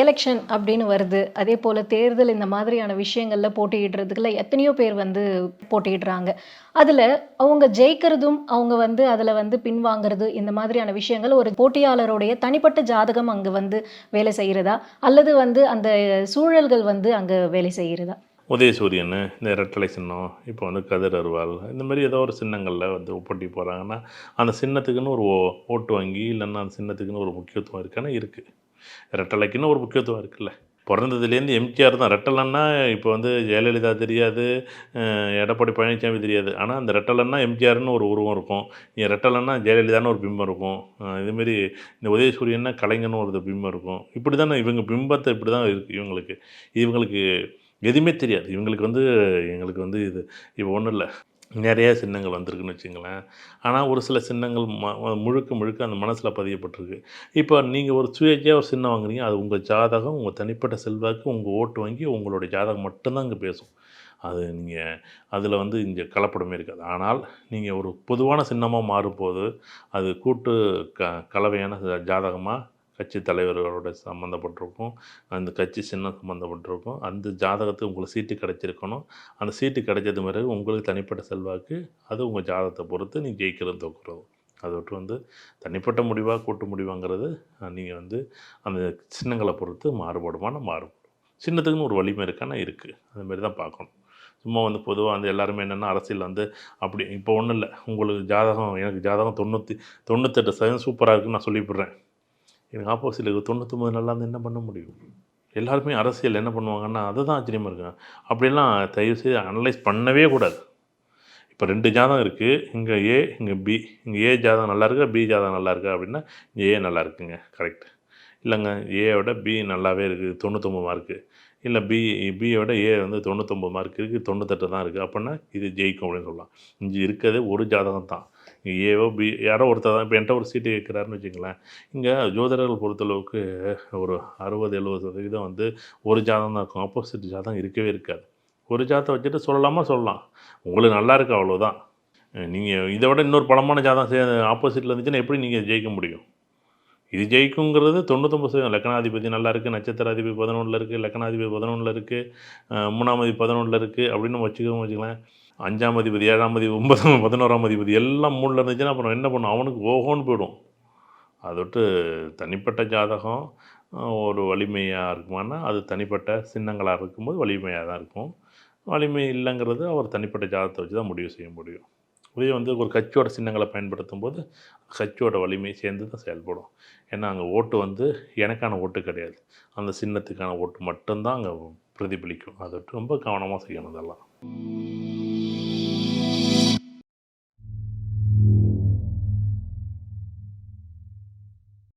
Election அப்படின்னு வருது. அதேபோல தேர்தல் இந்த மாதிரியான விஷயங்கள்ல போட்டியிடுறதுக்குள்ள எத்தனையோ பேர் வந்து போட்டியிடுறாங்க. அதுல அவங்க ஜெயிக்கிறதும், அவங்க வந்து அதுல வந்து பின்வாங்குறது, இந்த மாதிரியான விஷயங்கள் ஒரு போட்டியாளருடைய தனிப்பட்ட ஜாதகம் அங்க வந்து வேலை செய்றதா? அல்லது வந்து அந்த சூழல்கள் வந்து அங்க வேலை செய்கிறதா? உதயசூரியன், இந்த ரெட்டலை சின்னம், இப்போ வந்து கதிர் அருவாள், இந்த மாரி ஏதோ ஒரு சின்னங்கள்ல வந்து போட்டி போடுறாங்கன்னா, அந்த சின்னத்துக்குன்னு ஒரு ஓட்டு வங்கி, இல்லன்னா அந்த சின்னத்துக்குன்னு ஒரு முக்கியத்துவம் இருக்கான்னா இருக்கு. ரெட்டலைக்குன்னு ஒரு முக்கியத்துவம் இருக்குல்ல. பொறந்ததுலேருந்து எம்ஜிஆர் தான். ரெட்டலன்னா இப்போ வந்து ஜெயலலிதா தெரியாது, எடப்பாடி பழனிசாமி தெரியாது. ஆனா அந்த ரெட்டலன்னா எம்ஜிஆர்ன்னு ஒரு உருவம் இருக்கும். ரெட்டலன்னா ஜெயலலிதான்னு ஒரு பிம்பம் இருக்கும். இதுமாரி இந்த உதயசூரியன்னா கலைஞர்னு ஒரு பிம்பம் இருக்கும். இப்படி தானே இவங்க பிம்பத்த இப்படி தான் இருக்கு இவங்களுக்கு. இவங்களுக்கு எதுவுமே தெரியாது. இவங்களுக்கு வந்து எங்களுக்கு வந்து இது இப்போ ஒண்ணும் இல்ல. நெறைய சின்னங்கள் வந்திருக்குன்னு வச்சுக்கங்களேன். ஆனா, ஒரு சில சின்னங்கள் முழுக்க முழுக்க அந்த மனசுல பதியப்பட்டிருக்கு. இப்போ நீங்க ஒரு சுயேட்சையா ஒரு சின்னம் வாங்குறீங்க. அது உங்க ஜாதகம், உங்க தனிப்பட்ட செல்வாக்கு, உங்க ஓட்டு வங்கி, உங்களுடைய ஜாதகம் மட்டும் தான் அங்க பேசும். அது நீங்க அதில வந்து இங்க கலப்படமே இருக்காது. ஆனால், நீங்க ஒரு பொதுவான சின்னமா மாறும்போது, அது கூட்டு கலவையான ஜாதகமா கட்சி தலைவர்களோட சம்மந்தப்பட்டிருக்கும். அந்த கட்சி சின்னம் சம்மந்தப்பட்டிருக்கும். அந்த ஜாதகத்துக்கு உங்களுக்கு சீட்டு கிடைச்சிருக்கணும். அந்த சீட்டு கிடைச்சது பிறகு உங்களுக்கு தனிப்பட்ட செல்வாக்கு, அது உங்க ஜாதகத்த பொறுத்து நீ ஜெயிக்கிறதும் தோற்கிறதும். அத விட்டு வந்து தனிப்பட்ட முடிவா, கூட்டு முடிவாங்கிறது நீங்க வந்து அந்த சின்னங்கள பொறுத்து மாறுபடுமானா மாறுபடும். சின்னத்துக்குன்னு ஒரு வலிமை இருக்கான்னா இருக்கு. அது மாரி தான் பார்க்கணும். சும்மா வந்து பொதுவா வந்து எல்லாருமே என்னன்னா அரசியல் வந்து அப்படி இப்போ ஒண்ணும் இல்ல. உங்களுக்கு ஜாதகம் எனக்கு ஜாதகம் 98% சூப்பரா இருக்குன்னு நான் சொல்லிப்புடுறேன். எனக்கு ஆப்போசிட்ல இருக்க 99 நல்லா இருந்தா என்ன பண்ண முடியும்? எல்லாருமே அரசியல் என்ன பண்ணுவாங்கன்னா, அதுதான் ஆச்சரியமா இருக்குங்க. அப்படியெல்லாம் தயவுசெய்து அனலைஸ் பண்ணவே கூடாது. இப்ப 2 ஜாதகம் இருக்கு. இங்க ஏ, இங்க பி. இங்க ஏ ஜாதகம் நல்லா இருக்கா? பி ஜாதகம் நல்லா இருக்கா? அப்படின்னா, இங்க ஏ நல்லா இருக்குங்க. கரெக்ட். இல்லங்க ஏ விட பி நல்லாவே இருக்கு. 99 மார்க்கு. இல்ல பிய விட ஏ வந்து 99 மார்க் இருக்கு. 98 தான் இருக்கு. அப்பன்னா இது ஜெயிக்கும் அப்படின்னு சொல்லலாம். இங்க இருக்கிறது ஒரு ஜாதகம் தான். ஏவோ, பி யாரோ ஒருத்தர் தான். இப்ப என்ட்ட ஒரு சீட்டு கேட்குறாருன்னு வச்சுக்கங்களேன். இங்க ஜோதிடர்கள் பொறுத்தளவுக்கு ஒரு 60, 70% வந்து ஒரு ஜாதகம் தான் இருக்கும். ஆப்போசிட் ஜாதகம் இருக்கவே இருக்காது. ஒரு ஜாதகத்த வச்சுட்டு சொல்லலாமா? சொல்லலாம். உங்களுக்கு நல்லா இருக்கு அவ்வளோதான். நீங்க இத விட இன்னொரு பலமான ஜாதகம் ஆப்போசிட்ல இருந்துச்சுன்னா எப்படி நீங்க ஜெயிக்க முடியும்? இது ஜெயிக்குங்கிறது 99% லக்னாதிபதி நல்லா இருக்கு, நட்சத்திராதிபதி 11ல இருக்கு, லக்னாதிபதி 11ல இருக்கு, 3ஆம் அதிபதி 11ல இருக்கு அப்படின்னு வச்சுக்கோங்களேன். 5ஆம் அதிபதி, 7ஆம் அதிபதி, 9ஆம் 11ஆம் அதிபதி எல்லாம் 3ல இருந்துச்சுன்னா அப்புறம் என்ன பண்ணும்? அவனுக்கு ஓஹோன்னு போயிடும். அத விட்டு தனிப்பட்ட ஜாதகம் ஒரு வலிமையா இருக்குமான்னா, அது தனிப்பட்ட சின்னங்களா இருக்கும்போது வலிமையா தான் இருக்கும். வலிமை இல்லங்கிறது அவர் தனிப்பட்ட ஜாதகத்த வச்சு தான் முடிவு செய்ய முடியும். இதே வந்து ஒரு கட்சியோட சின்னங்கள பயன்படுத்தும்போது, கட்சியோட வலிமை சேர்ந்து தான் செயல்படும். ஏன்னா, அங்க ஓட்டு வந்து எனக்கான ஓட்டு கிடையாது. அந்த சின்னத்துக்கான ஓட்டு மட்டும் தான் அங்க பிரதிபலிக்கும். அத விட்டு ரொம்ப கவனமா செய்யணும் இதெல்லாம்.